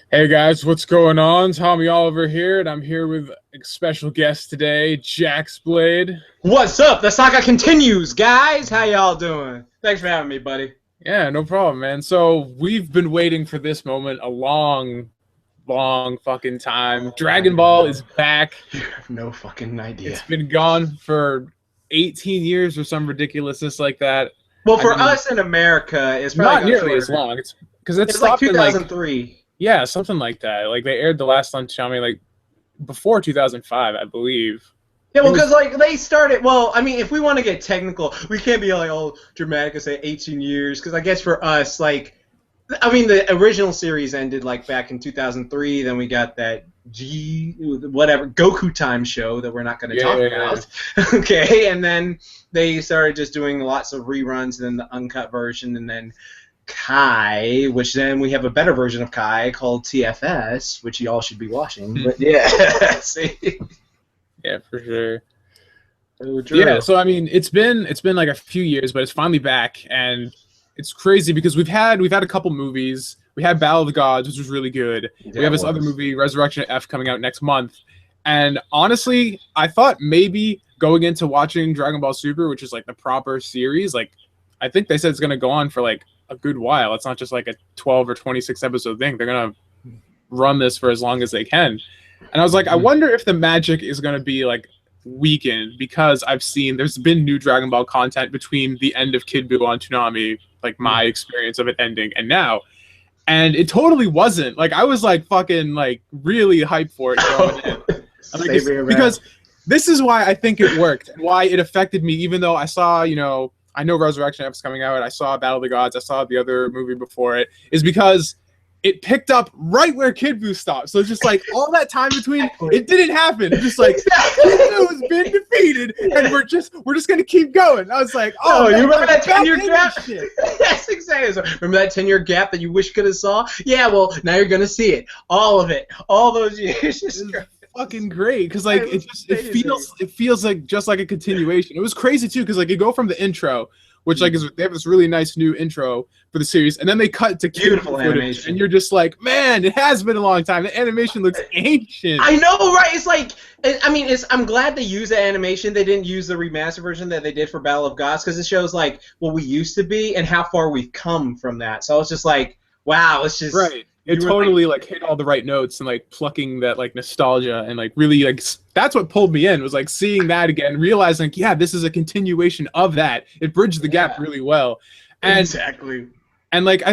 Hey guys, what's going on? Tommy Oliver here, and I'm here with a special guest today, JaxBlade. What's up? The saga continues, guys. How y'all doing? Thanks for having me, buddy. Yeah, no problem, man. So we've been waiting for this moment a long, long fucking time. Dragon Ball is back. You have no fucking idea. It's been gone for 18 years or some ridiculousness like that. Well, for us in America, it's probably not nearly as long. It's because it's like 2003. Yeah, something like that. Like they aired the last on Xiaomi like before 2005, I believe. Yeah, well, because like they started. Well, I mean, if we want to get technical, we can't be like all dramatic and say 18 years. Because I guess for us, like, I mean, the original series ended like back in 2003. Then we got that Goku Time show that we're not going to talk about. Okay, and then they started just doing lots of reruns, and then the uncut version, and then Kai, which then we have a better version of Kai called TFS, which y'all should be watching. But yeah, see. Yeah, for sure. Yeah, so I mean, it's been like a few years, but it's finally back, and it's crazy because we've had a couple movies. We had Battle of the Gods, which was really good. We have this other movie, Resurrection F, coming out next month. And honestly, I thought maybe going into watching Dragon Ball Super, which is like the proper series, like I think they said it's gonna go on for like a good while. It's not just like a 12 or 26 episode thing. They're gonna run this for as long as they can. And I was like, I wonder if the magic is going to be like weakened because I've seen there's been new Dragon Ball content between the end of Kid Buu on Toonami, like my experience of it ending, and now. And it totally wasn't. Like I was like fucking like really hyped for it going in. Like, because this is why I think it worked and why it affected me, even though I saw, I know Resurrection F is coming out. I saw Battle of the Gods. I saw the other movie before it, is because it picked up right where Kid Buu stopped. So it's just like all that time between, it didn't happen. It's just like Kid Buu has been defeated, and we're just gonna keep going. I was like, oh, you remember that 10-year gap? Yes, exactly. So remember that 10-year gap that you wish you could have saw? Yeah, well, now you're gonna see it, all of it, all those years. Fucking great, because like it feels like just like a continuation. It was crazy too, because like you go from the intro, which like they have this really nice new intro for the series, and then they cut to beautiful animation, and you're just like, man, it has been a long time. The animation looks ancient. I know, right? It's like, I mean, I'm glad they used the animation. They didn't use the remaster version that they did for Battle of Gods, because it shows like what we used to be and how far we've come from that. So I was just like, wow, it's just right. It totally like hit all the right notes and like plucking that like nostalgia and like really like that's what pulled me in, was like seeing that again, realizing yeah, this is a continuation of that. It bridged the gap really well. And exactly. And like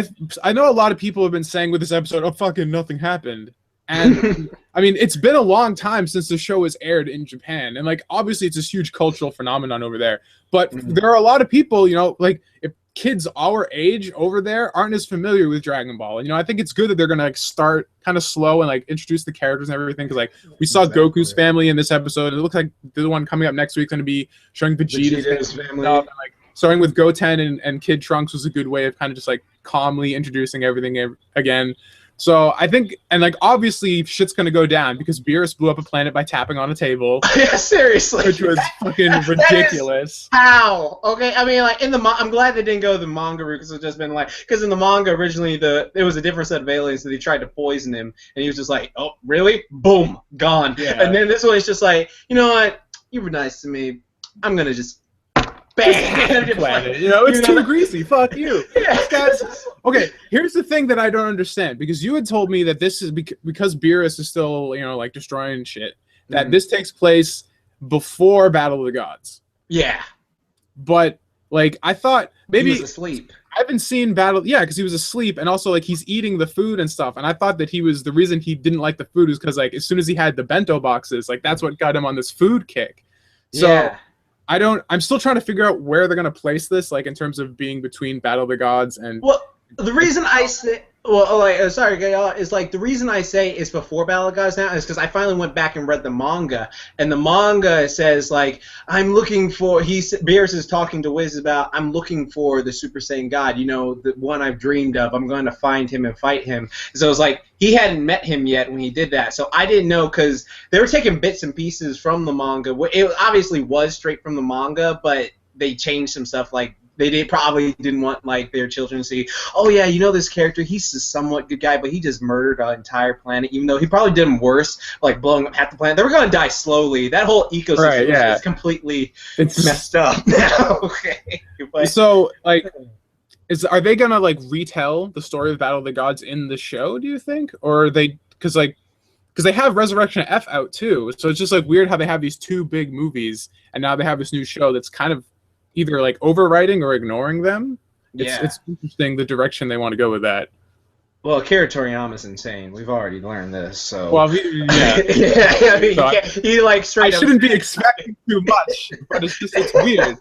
I know a lot of people have been saying with this episode, oh fucking nothing happened. And I mean, it's been a long time since the show was aired in Japan, and like obviously it's this huge cultural phenomenon over there. But there are a lot of people, like if kids our age over there aren't as familiar with Dragon Ball. And I think it's good that they're gonna like start kind of slow and like introduce the characters and everything, because like we saw Goku's family in this episode, and it looks like the one coming up next week's gonna be showing Vegeta's family. And, like starting with Goten and Kid Trunks was a good way of kind of just like calmly introducing everything again. So I think, and like obviously shit's gonna go down because Beerus blew up a planet by tapping on a table. Yeah, seriously, which was fucking ridiculous. How? Okay, I mean, like in the I'm glad they didn't go the manga route, because it's just been like, because in the manga originally it was a different set of aliens, so they tried to poison him, and he was just like, oh really? Boom, gone. Yeah. And then this one is just like, you know what? You were nice to me. I'm gonna just. Bang! Planet. It's too greasy. Fuck you. Yeah. Okay, here's the thing that I don't understand, because you had told me that this is because Beerus is still, like destroying shit, that this takes place before Battle of the Gods. Yeah. But like I thought maybe he was asleep. I haven't seen Battle. Yeah, because he was asleep, and also like he's eating the food and stuff. And I thought that the reason he didn't like the food was because like as soon as he had the bento boxes, like that's what got him on this food kick. So. Yeah. I'm still trying to figure out where they're going to place this, like in terms of being between Battle of the Gods and. Well, the reason I say, is like the reason I say it's before Battle of Gods now is because I finally went back and read the manga, and the manga says like I'm looking for. Beerus is talking to Wiz about I'm looking for the Super Saiyan God, the one I've dreamed of. I'm going to find him and fight him. So it's like he hadn't met him yet when he did that, so I didn't know, because they were taking bits and pieces from the manga. It obviously was straight from the manga, but they changed some stuff like probably didn't want like their children to see, oh yeah, you know this character, he's a somewhat good guy, but he just murdered an entire planet, even though he probably did them worse, like blowing up half the planet. They were gonna die slowly. That whole ecosystem is completely messed up now. Okay. But, so like, are they gonna like retell the story of Battle of the Gods in the show? Do you think, or are they because they have Resurrection F out too, so it's just like weird how they have these two big movies and now they have this new show that's kind of either like overwriting or ignoring them. It's interesting the direction they want to go with that. Well, Akira Toriyama's insane. We've already learned this. So. Well, yeah. I mean, he like straight. I shouldn't be expecting too much, but it's weird.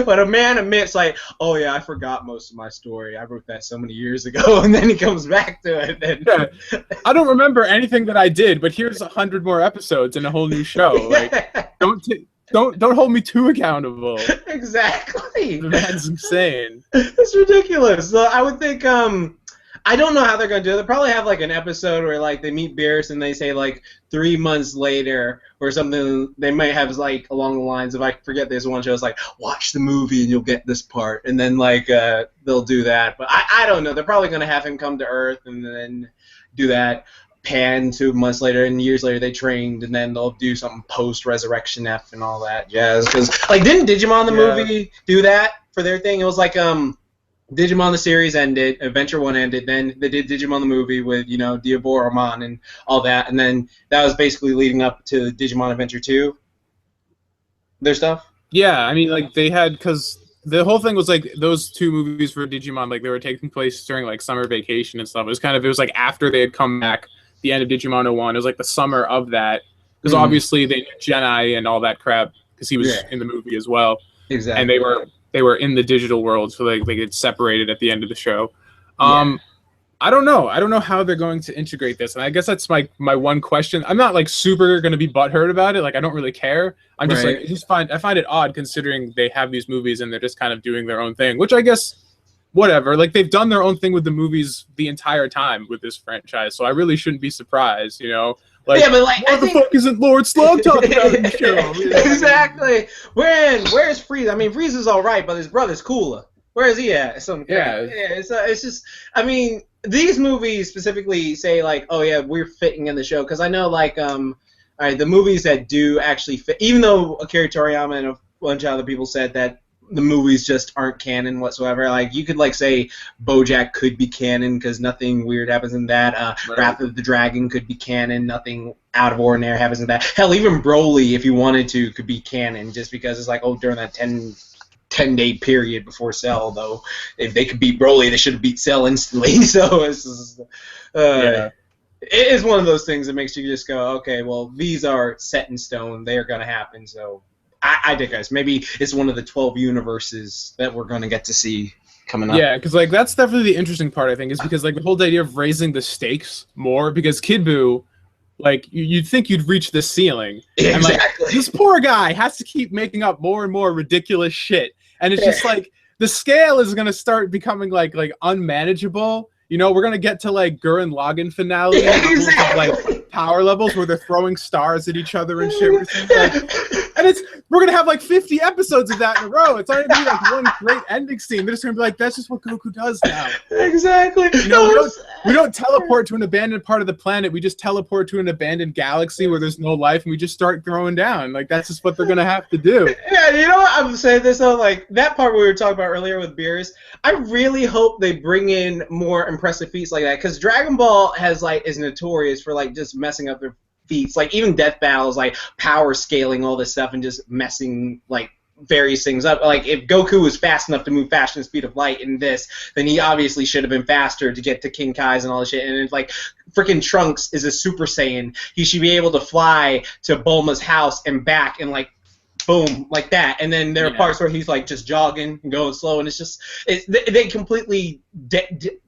But a man admits, like, oh yeah, I forgot most of my story. I wrote that so many years ago, and then he comes back to it. And... Yeah. I don't remember anything that I did, but here's 100 more episodes and a whole new show. Like, don't hold me too accountable. Exactly. The man's insane. It's ridiculous. So I would think I don't know how they're going to do it. They'll probably have, like, an episode where, like, they meet Beerus and they say, like, 3 months later or something. They might have, like, along the lines of, I forget, there's one show, it's like, watch the movie and you'll get this part. And then, like, they'll do that. But I don't know. They're probably going to have him come to Earth and then do that. Pan 2 months later, and years later they trained, and then they'll do something post-Resurrection F and all that jazz. Because, like, didn't Digimon the movie do that for their thing? It was like, Digimon the series ended, Adventure 1 ended, then they did Digimon the movie with, you know, Diaboromon and all that, and then that was basically leading up to Digimon Adventure 2, their stuff? Yeah, I mean, like, they had, because the whole thing was, like, those 2 movies for Digimon, like, they were taking place during, like, summer vacation and stuff. It was, like, after they had come back, the end of Digimon 01, it was, like, the summer of that, because obviously they knew Genai and all that crap, because he was in the movie as well. Exactly. And they were in the digital world, so they get separated at the end of the show. I don't know. I don't know how they're going to integrate this, and I guess that's my one question. I'm not like super going to be butthurt about it. Like I don't really care. I'm just like I find it odd considering they have these movies and they're just kind of doing their own thing, which I guess whatever. Like they've done their own thing with the movies the entire time with this franchise, so I really shouldn't be surprised. You know. Like, yeah, but like, what the fuck isn't Lord Slug talking about in the show? Exactly. Where's Frieza? I mean, Frieza's all right, but his brother's cooler. Where is he at? It's just. I mean, these movies specifically say like, oh yeah, we're fitting in the show because I know like all right, the movies that do actually fit, even though Akira Toriyama and a bunch of other people said that the movies just aren't canon whatsoever. Like you could like say BoJack could be canon because nothing weird happens in that. Wrath of the Dragon could be canon. Nothing out of ordinary happens in that. Hell, even Broly, if you wanted to, could be canon just because it's like, oh, during that 10-day period before Cell, though, if they could beat Broly, they should have beat Cell instantly. So it's just, it is one of those things that makes you just go, okay, well, these are set in stone. They are going to happen. So I digress. Maybe it's one of the 12 universes that we're going to get to see coming up. Yeah, because like that's definitely the interesting part, I think, is because like the whole idea of raising the stakes more, because Kid Buu, like you'd think you'd reach the ceiling. And like this poor guy has to keep making up more and more ridiculous shit. And it's just like the scale is going to start becoming like unmanageable. You know, we're going to get to like Gurren Lagann finale of, like power levels where they're throwing stars at each other and shit. And we're going to have like 50 episodes of that in a row. It's not going to be like one great ending scene. They're just going to be like, that's just what Goku does now. Exactly. You know, we don't teleport to an abandoned part of the planet. We just teleport to an abandoned galaxy where there's no life and we just start throwing down. Like, that's just what they're going to have to do. Yeah, you know what? I'm saying this, though, like, that part we were talking about earlier with Beerus, I really hope they bring in more impressive feats like that, because Dragon Ball is notorious for, like, just messing up their feats. Like, even Death Battles, like, power scaling all this stuff and just messing, like, various things up. Like, if Goku was fast enough to move faster than the speed of light in this, then he obviously should have been faster to get to King Kai's and all this shit. And it's like, freaking Trunks is a Super Saiyan. He should be able to fly to Bulma's house and back and, like, boom, like that. And then there are parts where he's like just jogging and going slow, and it's just they completely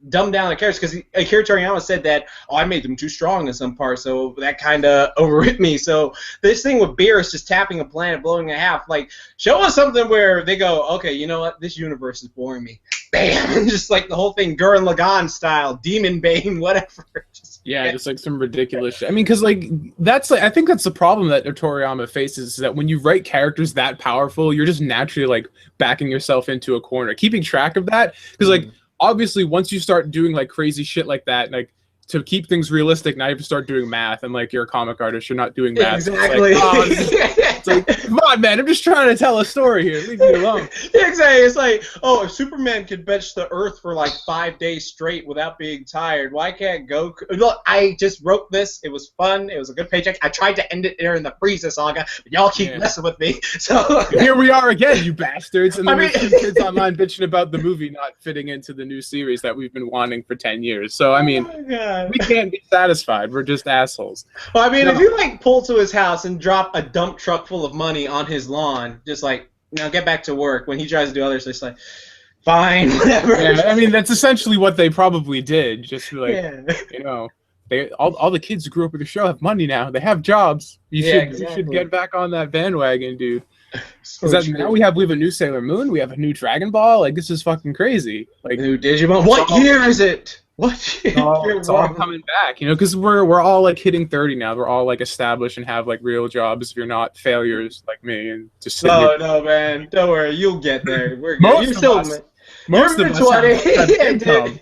dumb down the characters, because Akira Toriyama said that, oh, I made them too strong in some parts, so that kind of overhit me. So this thing with Beerus just tapping a planet, blowing it in half, like, show us something where they go, okay, you know what, this universe is boring me. Bam! Just like the whole thing, Gurren Lagann style, Demon Bane, whatever. Just Yeah, just like some ridiculous shit. I mean, because like that's like I think that's the problem that Toriyama faces is that when you write characters that powerful, you're just naturally like backing yourself into a corner. Keeping track of that, because like obviously once you start doing like crazy shit like that, like to keep things realistic, now you have to start doing math, and like you're a comic artist, you're not doing math. Exactly. It's like, come on, man, I'm just trying to tell a story here. Leave me alone. Exactly. It's like, oh, if Superman could bench the Earth for like 5 days straight without being tired, why can't Goku? Look, I just wrote this. It was fun. It was a good paycheck. I tried to end it there in the Frieza saga, but y'all keep messing with me. So here we are again, you bastards. And then there's two kids online bitching about the movie not fitting into the new series that we've been wanting for 10 years. So, I mean, we can't be satisfied. We're just assholes. Well, I mean, if you like pull to his house and drop a dump truck full of money on his lawn, just like, get back to work. When he tries to do others, it's like, fine, whatever. Yeah, I mean, that's essentially what they probably did. Just like, they all the kids who grew up with the show have money now. They have jobs. You should get back on that bandwagon, dude. Because now we have a new Sailor Moon. We have a new Dragon Ball. Like, this is fucking crazy. Like, new Digimon. What year is it? What? It's all coming back, because we're all like hitting 30 now. We're all like established and have like real jobs. If you're not failures like me and just no, man, don't worry, you'll get there. We're good. Most of us have income.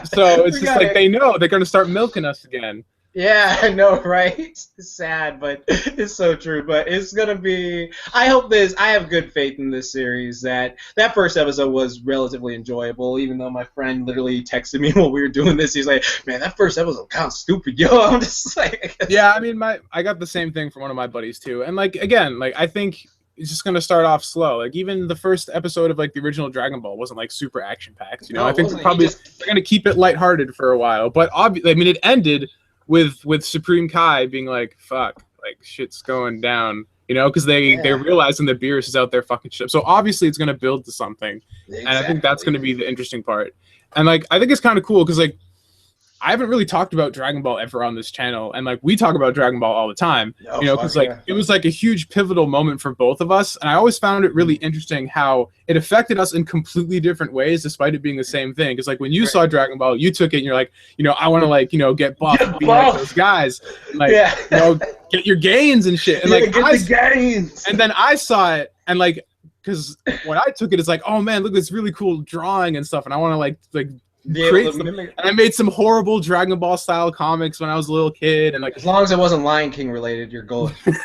So it's just like they know they're gonna start milking us again. Yeah, I know, right? It's sad, but it's so true. But it's gonna be. I have good faith in this series. That first episode was relatively enjoyable, even though my friend literally texted me while we were doing this. He's like, "Man, that first episode kind of stupid, yo." I'm just like, yeah. I mean, I got the same thing from one of my buddies too. And like again, like I think it's just gonna start off slow. Like even the first episode of like the original Dragon Ball wasn't like super action packed. I think they're gonna keep it lighthearted for a while. But obviously, I mean, it ended with Supreme Kai being like, fuck, like shit's going down, because they're realizing that Beerus is out there fucking shit. So obviously it's gonna build to something, and I think that's gonna be the interesting part. And like I think it's kind of cool because like I haven't really talked about Dragon Ball ever on this channel, and like we talk about Dragon Ball all the time, because it was like a huge pivotal moment for both of us, and I always found it really interesting how it affected us in completely different ways, despite it being the same thing. Because like when you saw Dragon Ball, you took it and you're like, I want to like get buff and be like those guys, and, like get your gains and shit, and like get the gains. And then I saw it, and like because when I took it, it's like, oh man, look, this really cool drawing and stuff, and I want to like and I made some horrible Dragon Ball style comics when I was a little kid, and like as long as it wasn't Lion King related, you're golden. But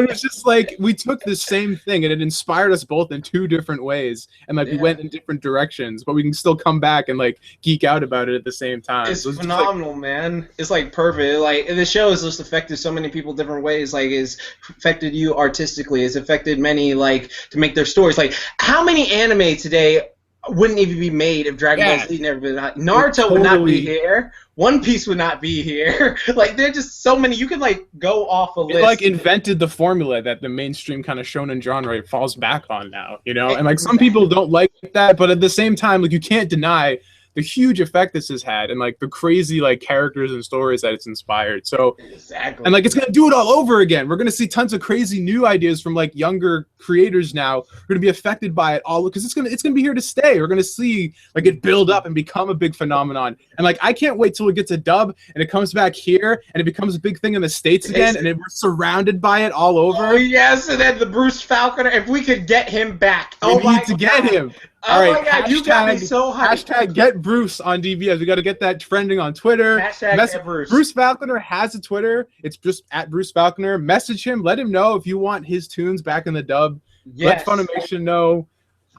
it was just like we took the same thing and it inspired us both in two different ways, and like we went in different directions, but we can still come back and like geek out about it at the same time. It's phenomenal, man. It's like perfect. Like the show has just affected so many people different ways. Like it's affected you artistically. It's affected many like to make their stories. Like how many anime today wouldn't even be made if Dragon Ball Z never been out. Naruto would not be here. One Piece would not be here. Like there's just so many. You could like go off a list. It like invented the formula that the mainstream kind of shonen genre falls back on now. And like some people don't like that, but at the same time, like you can't deny the huge effect this has had and like the crazy like characters and stories that it's inspired. So and like it's gonna do it all over again. We're gonna see tons of crazy new ideas from like younger creators now. We're gonna be affected by it all because it's gonna be here to stay. We're gonna see like it build up and become a big phenomenon. And like I can't wait till it gets a dub and it comes back here and it becomes a big thing in the States again and we're surrounded by it all over. Oh yes, and then the Bruce Falconer. If we could get him back, we need to get him. All right, my God, you got me so hyped. Hashtag get Bruce on DBS. We got to get that trending on Twitter. Hashtag get Bruce. Bruce Falconer has a Twitter. It's just at Bruce Falconer. Message him. Let him know if you want his tunes back in the dub. Yes. Let Funimation know.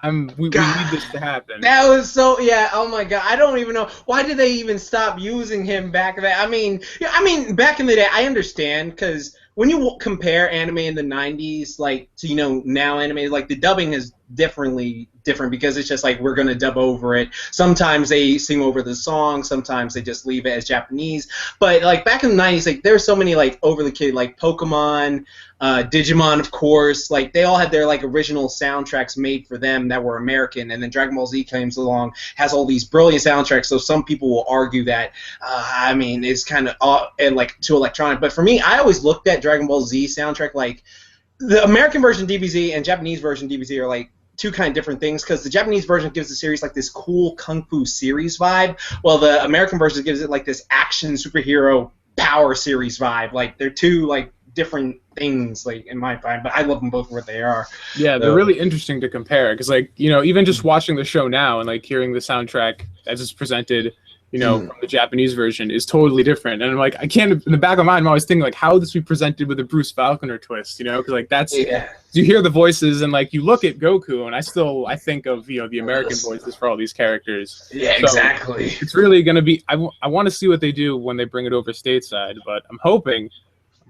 We need this to happen. That was so oh my God. I don't even know why did they even stop using him back then. I mean back in the day I understand because when you compare anime in the 90s like to now anime, like the dubbing is different because it's just like we're gonna dub over it. Sometimes they sing over the song, sometimes they just leave it as Japanese. But like back in the 90s, like there's so many like over the kid like Pokemon, Digimon, of course, like they all had their like original soundtracks made for them that were American, and then Dragon Ball Z comes along, has all these brilliant soundtracks. So some people will argue that it's kind of like too electronic. But for me, I always looked at Dragon Ball Z soundtrack like the American version DBZ and Japanese version DBZ are like two kind of different things, because the Japanese version gives the series like this cool kung fu series vibe, while the American version gives it like this action superhero power series vibe. Like they're two like different things, like in my opinion, but I love them both for what they are. Yeah, they're really interesting to compare, because like, you know, even just watching the show now and like hearing the soundtrack as it's presented, you know, from the Japanese version is totally different. And I'm like, I can't, in the back of my mind, I'm always thinking like, how would this be presented with a Bruce Falconer twist, you know? Because like that's, you hear the voices and like you look at Goku and I think of, you know, the American voices for all these characters. Yeah, so exactly. It's really going to be, I want to see what they do when they bring it over stateside, but I'm hoping.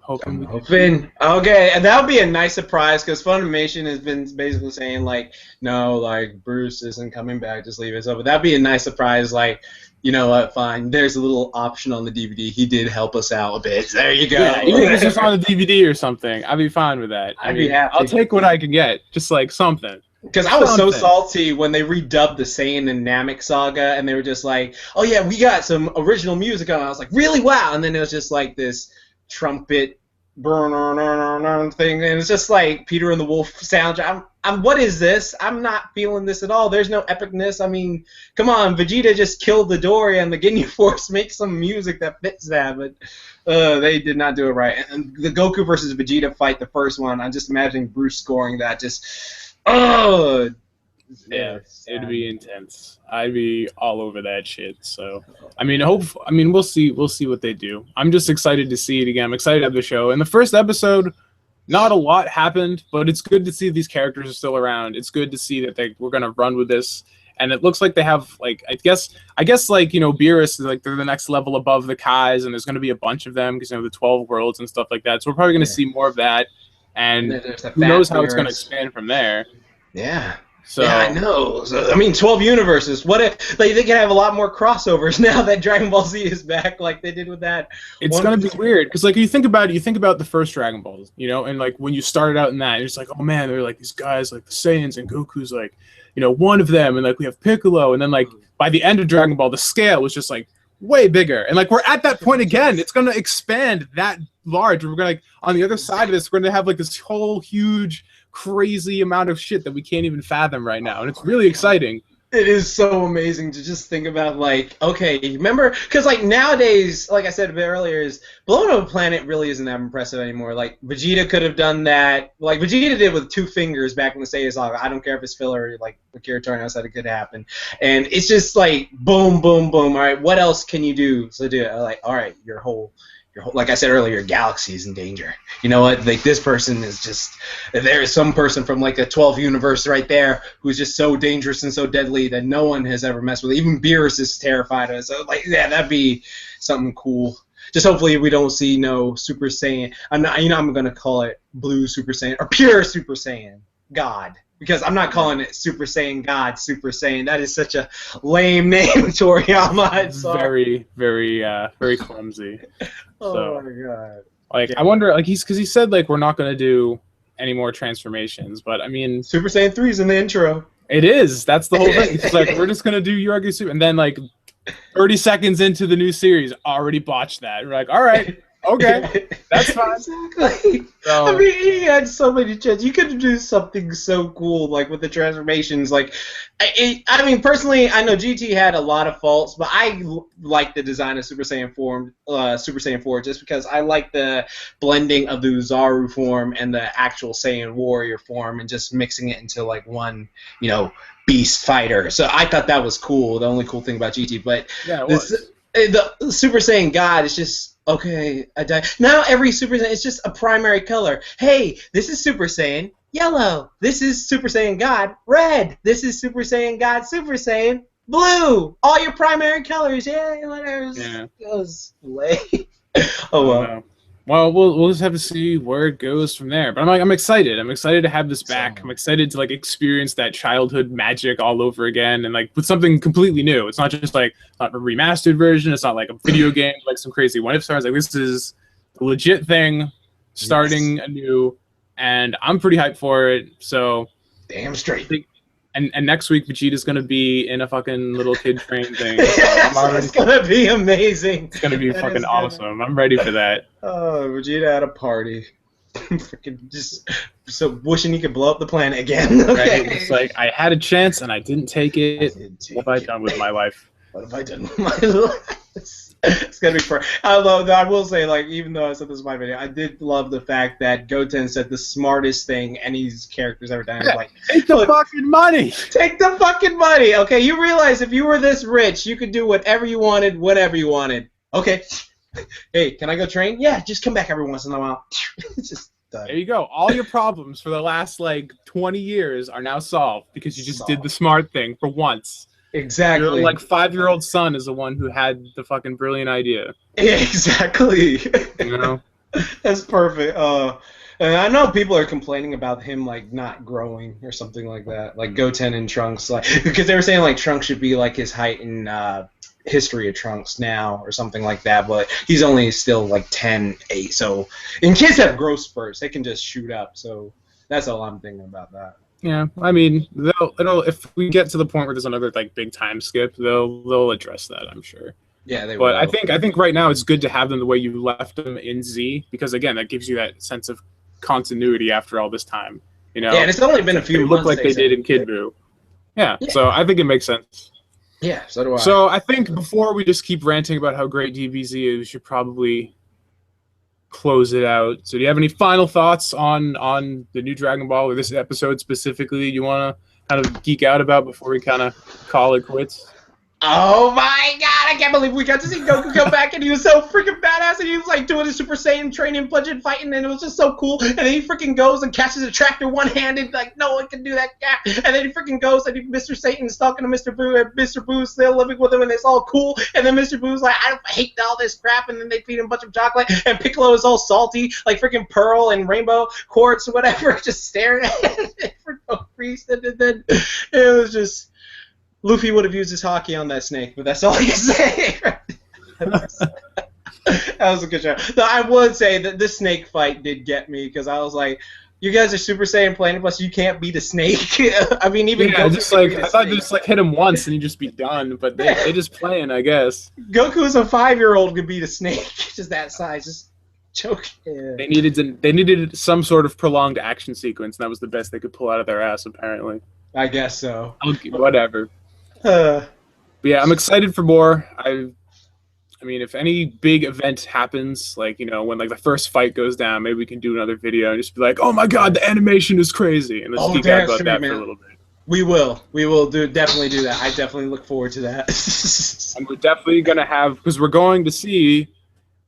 Okay, and that would be a nice surprise, because Funimation has been basically saying like, no, like Bruce isn't coming back, just leave it. So, but that'd be a nice surprise. Like, you know what? Fine. There's a little option on the DVD. He did help us out a bit. There you go. Yeah, even if it's just on the DVD or something, I'd be fine with that. I'd be happy. I'll take what I can get, just like something. Because I was so salty when they redubbed the Saiyan and Namek saga, and they were just like, oh yeah, we got some original music on. I was like, really? Wow. And then it was just like this trumpet thing, and it's just like Peter and the Wolf soundtrack. What is this? I'm not feeling this at all. There's no epicness. I mean, come on, Vegeta just killed the Dory, and the Ginyu Force makes some music that fits that, but they did not do it right. And the Goku versus Vegeta fight, the first one, I'm just imagining Bruce scoring that. Just, yeah, it'd be intense. I'd be all over that shit. So, I mean, we'll see what they do. I'm just excited to see it again. I'm excited to have the show. In the first episode, not a lot happened, but it's good to see these characters are still around. It's good to see that we're gonna run with this, and it looks like they have like I guess like, you know, Beerus is like they're the next level above the Kais, and there's gonna be a bunch of them because, you know, the 12 worlds and stuff like that. So we're probably gonna see more of that, and who knows how it's gonna expand from there. Yeah. So, yeah, I know. So, I mean, 12 universes. What if they can have a lot more crossovers now that Dragon Ball Z is back, like they did with that? It's gonna be weird because, like, you think about the first Dragon Balls, you know, and like when you started out in that, it's like, oh man, they're like these guys, like the Saiyans, and Goku's like, you know, one of them, and like we have Piccolo, and then like by the end of Dragon Ball, the scale was just like way bigger, and like we're at that point again. It's gonna expand that large. We're gonna, like, on the other side of this, we're gonna have like this whole huge, crazy amount of shit that we can't even fathom right now, and it's really exciting. It is so amazing to just think about, like, okay, remember, because like nowadays, like I said a bit earlier, is blowing up a planet really isn't that impressive anymore. Like Vegeta could have done that, like Vegeta did with 2 fingers back in the Saiyan saga. I don't care if it's filler, like Akira Toriyama said it could happen, and it's just like boom, boom, boom. All right, what else can you do? So do it. Like, all right, your whole, like I said earlier, your galaxy is in danger. You know what? Like, this person is just, there is some person from like a 12 universe right there who's just so dangerous and so deadly that no one has ever messed with. Even Beerus is terrified of it. So like, yeah, that'd be something cool. Just hopefully we don't see no Super Saiyan. I'm gonna call it Blue Super Saiyan or Pure Super Saiyan God. Because I'm not calling it Super Saiyan God, Super Saiyan. That is such a lame name, Toriyama. Very, very, very clumsy. Oh my god! Like, yeah. I wonder, like, because he said like we're not gonna do any more transformations, but I mean, Super Saiyan 3 is in the intro. It is. That's the whole thing. It's like we're just gonna do Yorgi Super, and then like 30 seconds into the new series, already botched that. We're like, all right. Okay, that's fine. Exactly. So, I mean, he had so many chances. You could do something so cool, like with the transformations. Like, I mean, personally, I know GT had a lot of faults, but I like the design of Super Saiyan 4, just because I like the blending of the Uzaru form and the actual Saiyan warrior form, and just mixing it into like one, you know, beast fighter. So I thought that was cool. The only cool thing about GT, but yeah, the Super Saiyan God is just. Okay, I die. Now every Super Saiyan is just a primary color. Hey, this is Super Saiyan yellow. This is Super Saiyan God red. This is Super Saiyan God Super Saiyan blue. All your primary colors. Yeah, whatever. Yeah. It was lame. Oh well. Well, we'll just have to see where it goes from there. But I'm excited. I'm excited to have this back. I'm excited to like experience that childhood magic all over again, and like with something completely new. It's not just like not a remastered version. It's not like a video game like some crazy What If stars. Like, this is a legit thing, starting anew, and I'm pretty hyped for it. So damn straight. And next week Vegeta's gonna be in a fucking little kid train thing. So it's gonna be amazing. It's gonna be fucking awesome. I'm ready for that. Oh, Vegeta at a party. Freaking just so wishing he could blow up the planet again. Okay. Right? It's like I had a chance and I didn't take it. What have I done with my life? What have I done with my life? It's gonna be fun. I love that. I will say, like, even though I said this in my video, I did love the fact that Goten said the smartest thing any character's ever done. Yeah, Like, take the fucking money. Take the fucking money. Okay, you realize if you were this rich, you could do whatever you wanted, whenever you wanted. Okay. Hey, can I go train? Yeah, just come back every once in a while. It's just done. There you go. All your problems for the last like 20 years are now solved because you just did the smart thing for once. Exactly. Your like 5-year-old son is the one who had the fucking brilliant idea. Yeah, exactly. You know? That's perfect. And I know people are complaining about him like not growing or something like that, like Goten and Trunks, like because they were saying like Trunks should be like his height in History of Trunks now or something like that, but he's only still like 10'8", so and kids have growth spurts, they can just shoot up. So that's all I'm thinking about that. Yeah, I mean, it'll if we get to the point where there's another like big time skip, they'll address that, I'm sure. Yeah, they will. But I think right now it's good to have them the way you left them in Z because again, that gives you that sense of continuity after all this time. You know? Yeah, and it's only been a few months. Look like they did in Kid Buu. Yeah, so I think it makes sense. Yeah, so do I. So I think before we just keep ranting about how great DBZ is, we should probably close it out. So do you have any final thoughts on the new Dragon Ball or this episode specifically you want to kind of geek out about before we kind of call it quits? Oh my god, I can't believe we got to see Goku come back and he was so freaking badass and he was like doing his Super Saiyan training, punching, fighting, and it was just so cool. And then he freaking goes and catches a tractor one-handed, like no one can do that. And then he freaking goes and Mr. Satan's talking to Mr. Buu and Mr. Boo's still living with him and it's all cool. And then Mr. Boo's like, I hate all this crap, and then they feed him a bunch of chocolate and Piccolo is all salty, like freaking Pearl and Rainbow Quartz or whatever, just staring at it for no reason. And then it was just... Luffy would have used his hockey on that snake, but that's all I can say. That was a good show. Though I would say that this snake fight did get me because I was like, "You guys are Super Saiyan Planet Plus. You can't beat a snake." I mean, even Goku just like I thought, just like hit him once and he'd just be done. But they just playing, I guess. Goku as a 5-year-old could beat a snake, just that size, just choke. Yeah. They needed some sort of prolonged action sequence, and that was the best they could pull out of their ass, apparently. I guess so. Okay, whatever. But yeah, I'm excited for more. I mean, if any big event happens, like, you know, when like the first fight goes down, maybe we can do another video and just be like, oh my god, the animation is crazy, and let's geek out about that for a little bit. We will definitely do that. I definitely look forward to that. And we're definitely gonna have, because we're going to see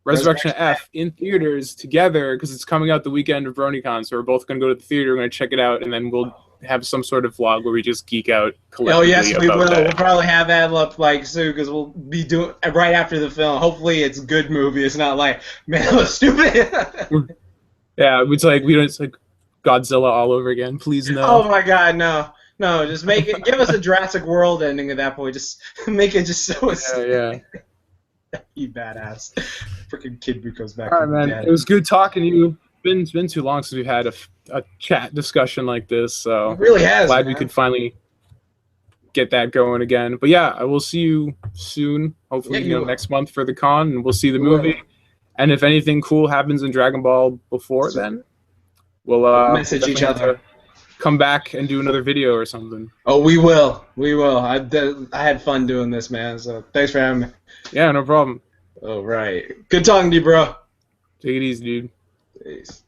Resurrection F in theaters together because it's coming out the weekend of BronyCon, so we're both gonna go to the theater, we're gonna check it out, and then we'll have some sort of vlog where we just geek out collectively. Oh yes, we will. We'll probably have that up like soon because we'll be doing right after the film. Hopefully, it's a good movie. It's not like, man, that was stupid. Yeah, it's like it's like Godzilla all over again. Please no. Oh my god, no. Just make it. Give us a Jurassic World ending at that point. Just make it just so. Yeah. You badass. Freaking Kid Buu goes back. All right, man. It was good talking to you. It's been too long since we've had a chat discussion like this, so it really has. Glad we could finally get that going again. But yeah, I will see you soon. Hopefully, next month for the con, and we'll see the movie. And if anything cool happens in Dragon Ball before then, we'll message each other. Come back and do another video or something. Oh, we will. I had fun doing this, man. So thanks for having me. Yeah, no problem. All right. Good talking to you, bro. Take it easy, dude. Peace.